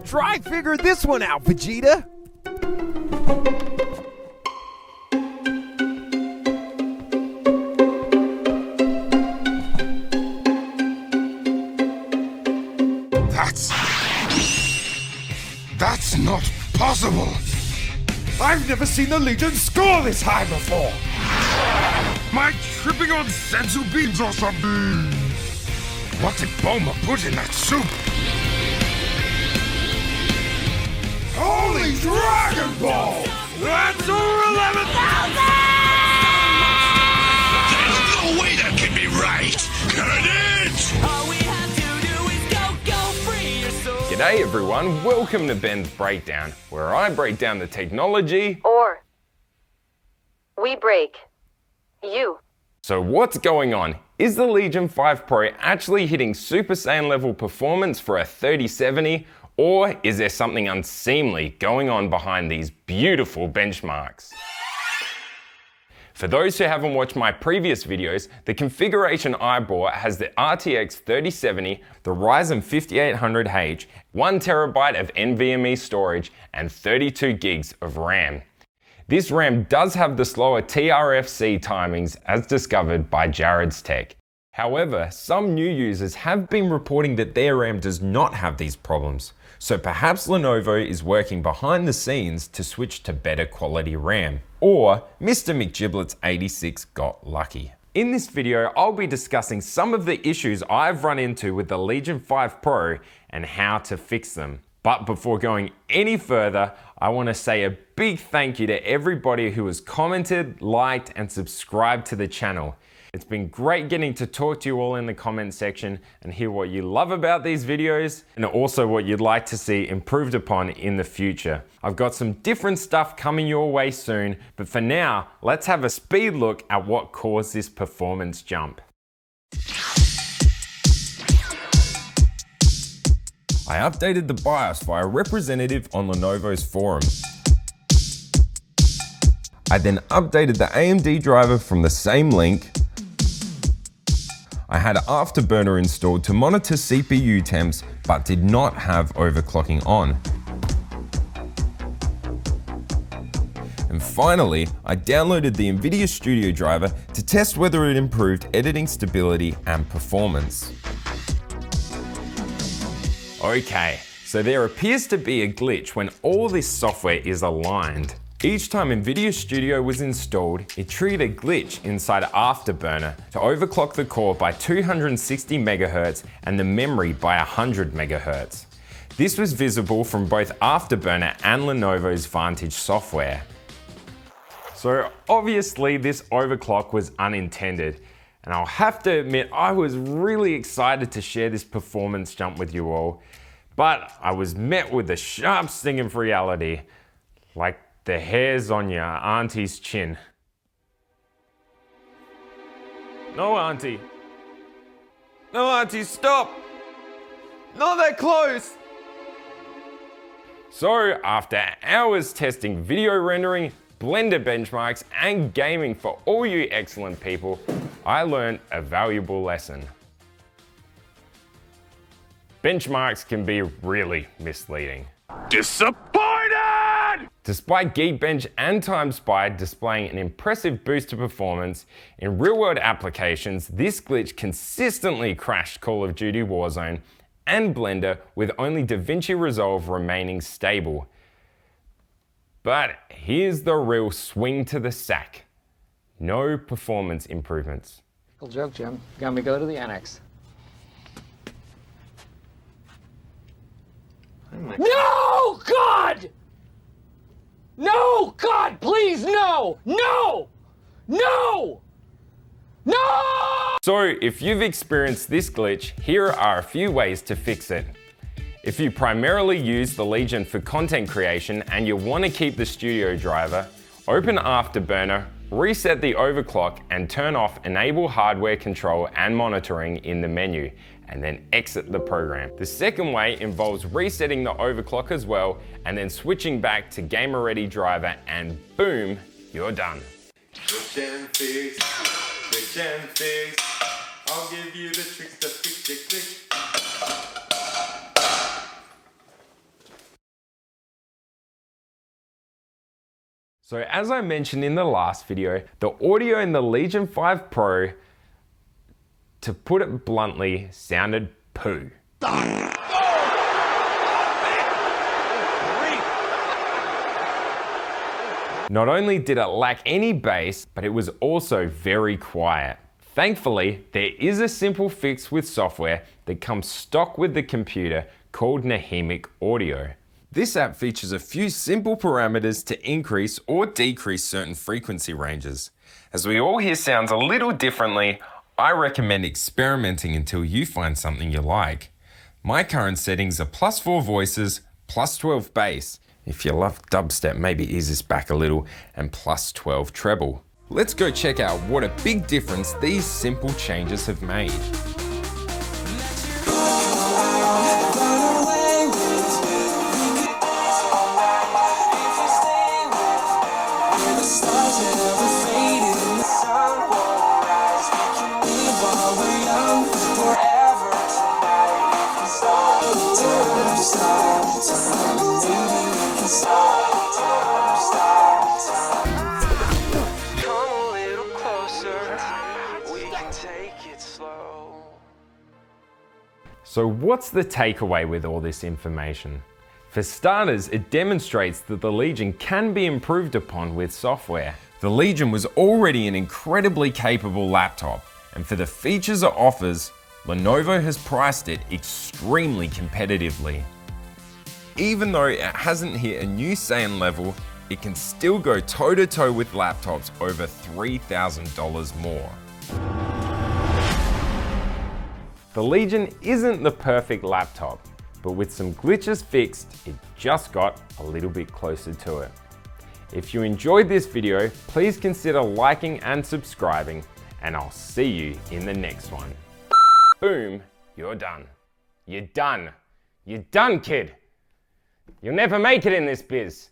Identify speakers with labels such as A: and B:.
A: Try figure this one out, Vegeta!
B: That's not possible!
A: I've never seen the Legion score this high before!
B: Am I tripping on senzu beans or something? What did Bulma put in that soup? Holy Dragon Ball!
A: That's over 11,000!
B: There's no way that can be right! Cut it!
C: All we have to do is go free your soul.
D: G'day everyone, welcome to Ben's Breakdown, where I break down the technology,
E: Or we break you.
D: So what's going on? Is the Legion 5 Pro actually hitting Super Saiyan level performance for a 3070, or is there something unseemly going on behind these beautiful benchmarks? For those who haven't watched my previous videos, the configuration I bought has the RTX 3070, the Ryzen 5800H, 1TB of NVMe storage, and 32 gigs of RAM. This RAM does have the slower TRFC timings as discovered by Jared's Tech. However, some new users have been reporting that their RAM does not have these problems. So perhaps Lenovo is working behind the scenes to switch to better quality RAM. Or Mr. McGiblets86 got lucky. In this video, I'll be discussing some of the issues I've run into with the Legion 5 Pro and how to fix them. But before going any further, I want to say a big thank you to everybody who has commented, liked, and subscribed to the channel. It's been great getting to talk to you all in the comment section and hear what you love about these videos and also what you'd like to see improved upon in the future. I've got some different stuff coming your way soon, but for now, let's have a speed look at what caused this performance jump. I updated the BIOS via a representative on Lenovo's forum. I then updated the AMD driver from the same link. I had Afterburner installed to monitor CPU temps, but did not have overclocking on. And finally, I downloaded the NVIDIA Studio driver to test whether it improved editing stability and performance. Okay, so there appears to be a glitch when all this software is aligned. Each time NVIDIA Studio was installed, it triggered a glitch inside Afterburner to overclock the core by 260 MHz and the memory by 100 MHz. This was visible from both Afterburner and Lenovo's Vantage software. So obviously this overclock was unintended, and I'll have to admit I was really excited to share this performance jump with you all, but I was met with a sharp sting of reality, like the hairs on your auntie's chin. No, auntie. No, auntie, stop! Not that close! So, after hours testing video rendering, Blender benchmarks, and gaming for all you excellent people, I learned a valuable lesson. Benchmarks can be really misleading.
B: Disappointed!
D: Despite Geekbench and TimeSpy displaying an impressive boost to performance, in real-world applications, this glitch consistently crashed Call of Duty Warzone and Blender with only DaVinci Resolve remaining stable. But here's the real swing to the sack. No performance improvements.
F: Cool joke, Jim. Got me go to the annex. No, God! No, God, please, no! No! No! No!
D: So if you've experienced this glitch, here are a few ways to fix it. If you primarily use the Legion for content creation and you want to keep the studio driver, open Afterburner, reset the overclock and turn off Enable Hardware Control and Monitoring in the menu, and then exit the program. The second way involves resetting the overclock as well and then switching back to Gamer Ready driver, and boom, you're done. Switch and fix, switch and fix. I'll give you the tricks to fix it, fix. So as I mentioned in the last video, the audio in the Legion 5 Pro, to put it bluntly, sounded poo. Not only did it lack any bass, but it was also very quiet. Thankfully, there is a simple fix with software that comes stock with the computer called Nahimic Audio. This app features a few simple parameters to increase or decrease certain frequency ranges. As we all hear sounds a little differently, I recommend experimenting until you find something you like. My current settings are +4 voices, +12 bass. If you love dubstep, maybe ease this back a little, and +12 treble. Let's go check out what a big difference these simple changes have made. So what's the takeaway with all this information? For starters, it demonstrates that the Legion can be improved upon with software. The Legion was already an incredibly capable laptop, and for the features it offers, Lenovo has priced it extremely competitively. Even though it hasn't hit a new Saiyan level, it can still go toe-to-toe with laptops over $3,000 more. The Legion isn't the perfect laptop, but with some glitches fixed, it just got a little bit closer to it. If you enjoyed this video, please consider liking and subscribing, and I'll see you in the next one. Boom, you're done. You're done. You're done, kid. You'll never make it in this biz.